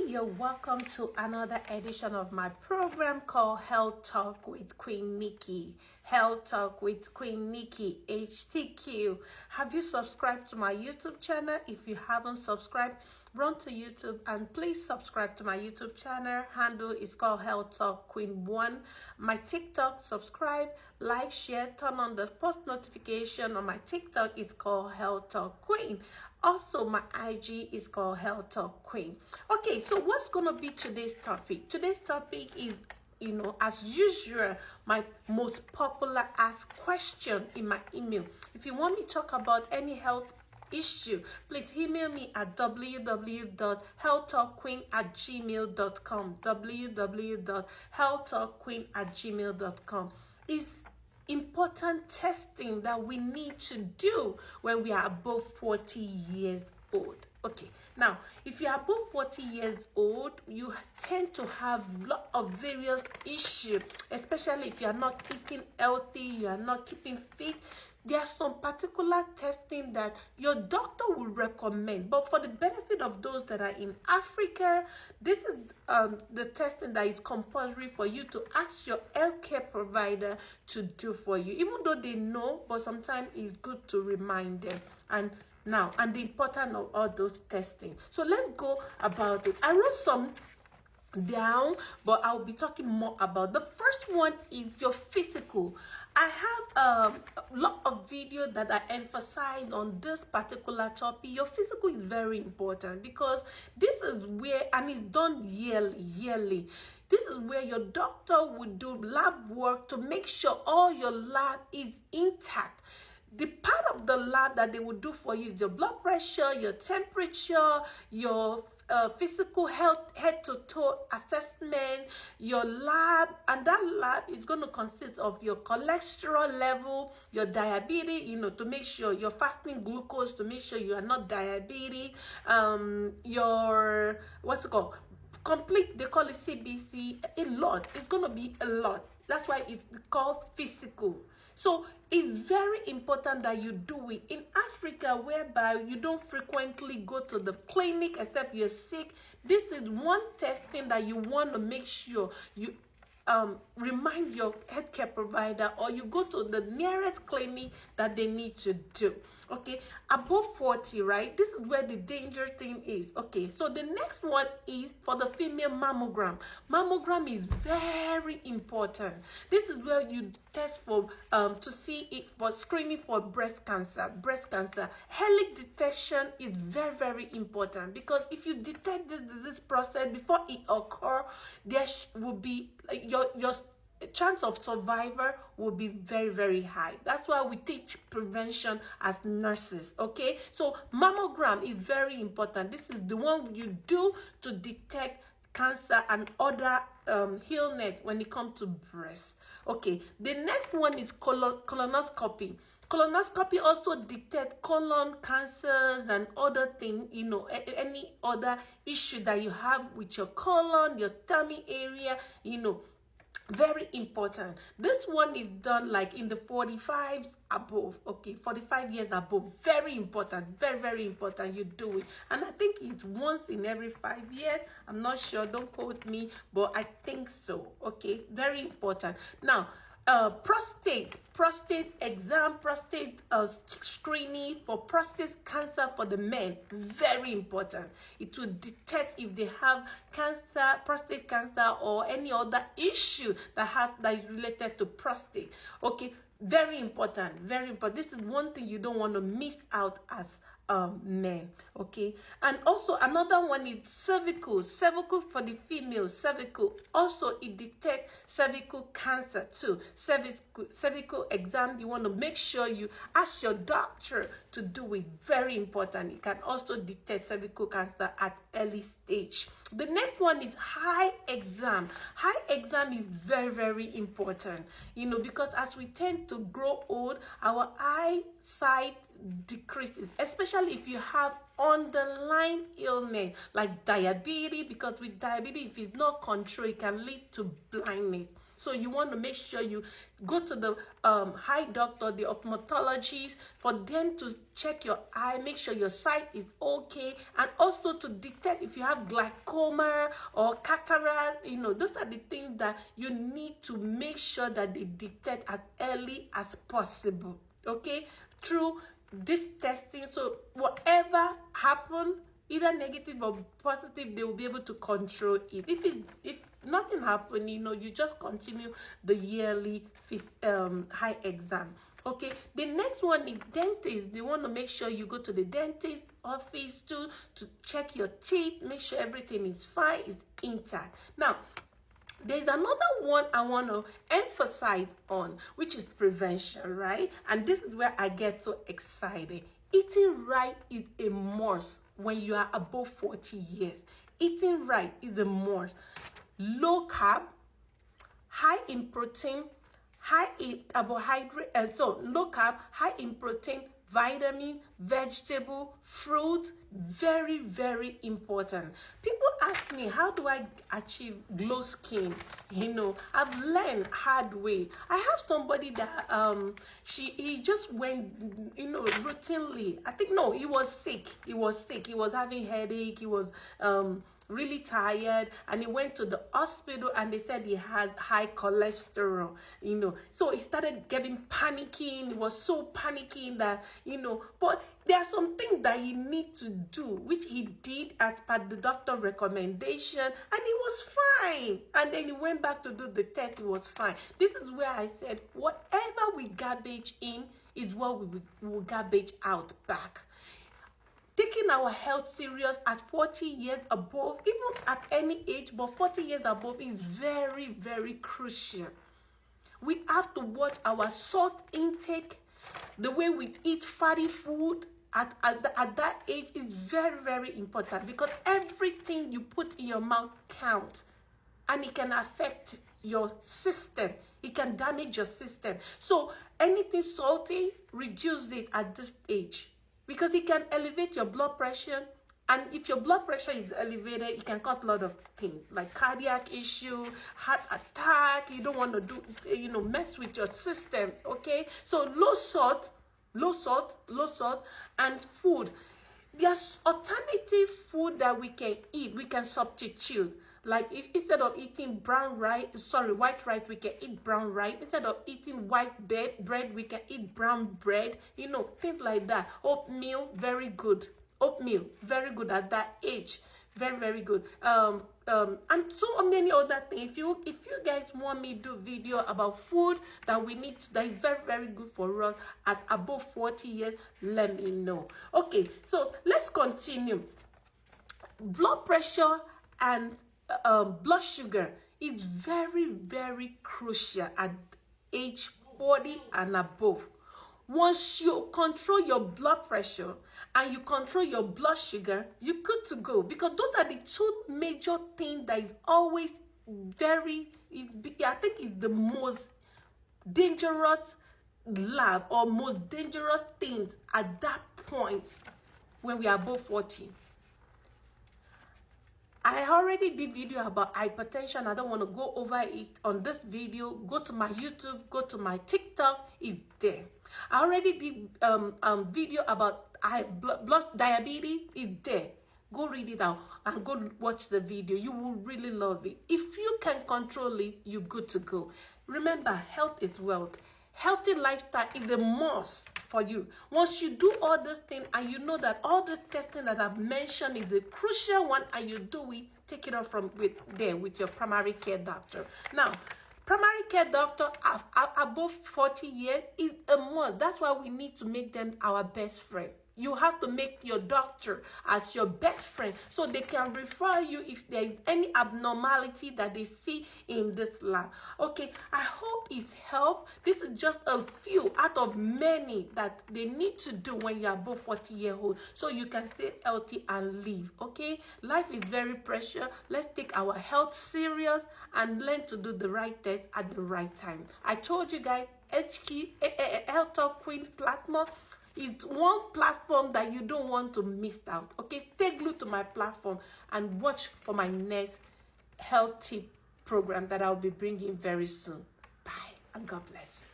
you're welcome to another edition of my program called Health Talk with Queen Nikki. Health Talk with Queen Nikki, HTQ. Have you subscribed to my YouTube channel? If you haven't subscribed, run to YouTube and please subscribe to my YouTube channel. Handle is called Health Talk Queen 1. My TikTok, subscribe, like, share, turn on the post notification on my TikTok. It's called Health Talk Queen. Also, my IG is called Health Talk Queen. Okay, so what's going to be today's topic? Today's topic is, as usual, my most popular asked question in my email. If you want me to talk about any health issue, please email me at www.healthtalkqueen@gmail.com. www.healthtalkqueen@gmail.com. It's important testing that we need to do when we are above 40 years old. Okay, now if you are above 40 years old, you tend to have a lot of various issues, especially if you are not eating healthy, you are not keeping fit. There are some particular testing that your doctor will recommend, but for the benefit of those that are in Africa, this is the testing that is compulsory for you to ask your healthcare provider to do for you, even though they know, but sometimes it's good to remind them. And the importance of all those testing. So let's go about it. I wrote some down, but I'll be talking more about. The first one is your physical. I have a lot of videos that I emphasize on this particular topic. Your physical is very important because this is where, and it's done yearly. This is where your doctor would do lab work to make sure all your lab is intact. The part of the lab that they will do for you is your blood pressure, your temperature, your physical health, head to toe assessment, your lab, and that lab is going to consist of your cholesterol level, your diabetes, to make sure your fasting glucose, to make sure you are not diabetic, your complete, they call it CBC, a lot. It's going to be a lot. That's why it's called physical. So it's very important that you do it. In Africa, whereby you don't frequently go to the clinic except you're sick, this is one testing that you want to make sure you remind your healthcare provider, or you go to the nearest clinic that they need to do. Okay, above 40, right? This is where the danger thing is. Okay, so the next one is for the female mammogram. Mammogram is very important. This is where you test for to see it for screening for breast cancer. Early detection is very important, because if you detect this disease process before it occurs, there will be your chance of survivor will be very high. That's why we teach prevention as nurses. Okay, so mammogram is very important. This is the one you do to detect cancer and other illness when it comes to breast. Okay, the next one is colonoscopy. Colonoscopy also detect colon cancers and other things, any other issue that you have with your colon, your tummy area, very important. This one is done like in the 45 above. Okay, 45 years above. Very important. Very important you do it. And I think it's once in every 5 years. I'm not sure, don't quote me, but I think so. Okay, very important. Now prostate exam, prostate screening for prostate cancer for the men, very important. It will detect if they have cancer, prostate cancer, or any other issue that is related to prostate. Okay, very important. This is one thing you don't want to miss out as men. Okay, and also another one is cervical for the female. Cervical also, it detects cervical cancer too. Cervical exam, you want to make sure you ask your doctor to do it. Very important. It can also detect cervical cancer at early stage. The next one is eye exam. Eye exam is very important, because as we tend to grow old, our eyesight decreases, especially if you have underlying illness like diabetes, because with diabetes, if it's not controlled, it can lead to blindness. So you want to make sure you go to the eye doctor, the ophthalmologist, for them to check your eye, make sure your sight is okay, and also to detect if you have glaucoma or cataract. You know, those are the things that you need to make sure that they detect as early as possible, okay, through this testing. So whatever happened, either negative or positive, they will be able to control it. If nothing happened, you know, you just continue the yearly eye exam. Okay, the next one is dentist. They want to make sure you go to the dentist office to check your teeth, make sure everything is fine, is intact. Now, there's another one I want to emphasize on, which is prevention, right? And this is where I get so excited. Eating right is a must when you are above 40 years. Eating right is a must. Low carb, high in protein, high in carbohydrate, so low carb, high in protein, vitamin, vegetable, fruit, very, very important. People ask me, how do I achieve glow skin? You know, I've learned hard way. I have somebody that he just went, you know, routinely. I think no, he was sick. He was having headache. He was really tired, and he went to the hospital and they said he had high cholesterol, you know. So he started getting panicking. He was so panicking that, you know, but there are some things that he needs to do, which he did as per the doctor recommendation, and he was fine. And then he went back to do the test, he was fine. This is where I said, whatever we garbage in is what we will garbage out back. Taking our health serious at 40 years above, even at any age, but 40 years above is very, very crucial. We have to watch our salt intake, the way we eat fatty food at that age is very, very important, because everything you put in your mouth counts, and it can affect your system. It can damage your system. So anything salty, reduce it at this age, because it can elevate your blood pressure. And if your blood pressure is elevated, it can cause a lot of things like cardiac issue, heart attack. You don't want to do, you know, mess with your system, okay? So low salt, and food. There's alternative food that we can eat. We can substitute. Like if instead of eating white rice, we can eat brown rice. Instead of eating white bread, we can eat brown bread. You know, things like that. Oatmeal, very good. Oatmeal, very good at that age. Very, very good. And so many other things. If you guys want me to do video about food that we need that is very, very good for us at above 40 years, let me know. Okay, so let's continue. Blood pressure and blood sugar is very, very crucial at age 40 and above. Once you control your blood pressure and you control your blood sugar, you're good to go, because those are the two major things that is always I think it's the most dangerous lab or most dangerous things at that point when we are above 40. I already did video about hypertension. I don't want to go over it on this video. Go to my YouTube, go to my TikTok, it's there. I already did video about blood diabetes, it's there. Go read it out and go watch the video. You will really love it. If you can control it, you're good to go. Remember, health is wealth. Healthy lifestyle is a must for you. Once you do all these things and you know that all the testing that I've mentioned is a crucial one, and you do it, take it off with your primary care doctor. Now, primary care doctor above 40 years is a must. That's why we need to make them our best friend. You have to make your doctor as your best friend so they can refer you if there is any abnormality that they see in this lab. Okay, I hope it helped. This is just a few out of many that they need to do when you're above 40 years old so you can stay healthy and live. Okay, life is very precious. Let's take our health serious and learn to do the right test at the right time. I told you guys, Health Talk Queen platform is one platform that you don't want to miss out. Okay, stay glued to my platform and watch for my next health tip program that I'll be bringing very soon. Bye, and God bless you.